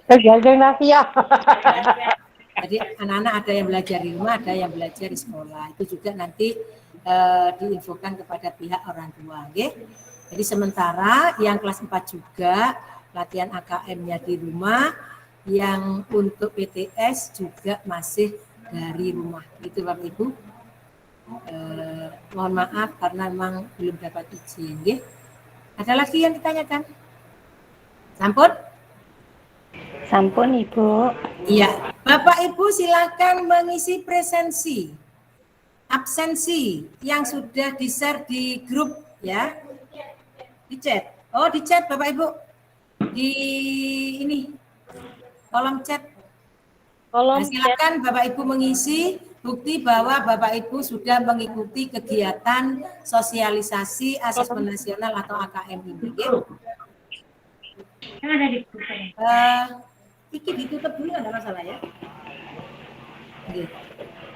Jadi anak-anak ada yang belajar di rumah, ada yang belajar di sekolah. Itu juga nanti diinfokan kepada pihak orang tua. Okay? Jadi sementara yang kelas 4 juga latihan AKM-nya di rumah, yang untuk PTS juga masih dari rumah. Gitu Bapak Ibu. Mohon maaf karena memang belum dapat izin. Okay? Ada lagi yang ditanyakan? Sampun? Sampun Ibu. Iya. Bapak Ibu silakan mengisi presensi. Absensi yang sudah di-share di grup ya. Di chat. Oh, di chat Bapak Ibu. Di ini kolom chat. Nah, silakan Bapak Ibu mengisi bukti bahwa Bapak Ibu sudah mengikuti kegiatan sosialisasi asesmen nasional atau AKM ini. Iki ditutup dulu ada masalah ya. Oke.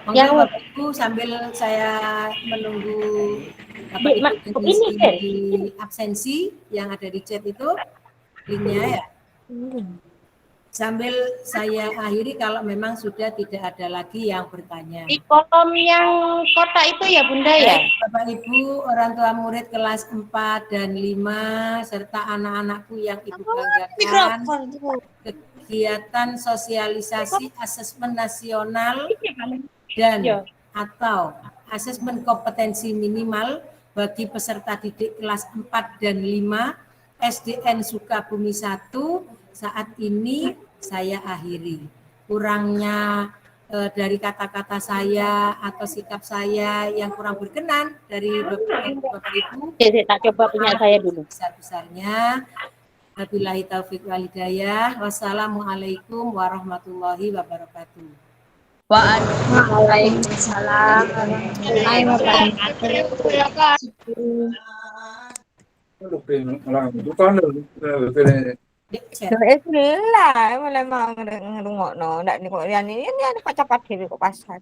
Monggo Bapak Ibu sambil saya menunggu Bapak Ibu mengisi di absensi yang ada di chat itu linknya ya. Sambil saya akhiri kalau memang sudah tidak ada lagi yang bertanya. Di kolom yang kotak itu ya Bunda ya? Bapak Ibu, orang tua murid kelas 4 dan 5 serta anak-anakku yang Ibu banggakan, kegiatan sosialisasi asesmen nasional dan atau asesmen kompetensi minimal bagi peserta didik kelas 4 dan 5 SDN Sukabumi 1 saat ini saya akhiri. Kurangnya dari kata-kata saya atau sikap saya yang kurang berkenan dari Bapak Ibu. Tak coba punya saya dulu. Besar-besarnya. Wabillahi taufiq wal hidayah. Wassalamualaikum warahmatullahi wabarakatuh. Waalaikumsalam warahmatullahi wabarakatuh. Lah, malah mau ngedengokno, ndak nih kok ini ada cepat dhewe kok pasar.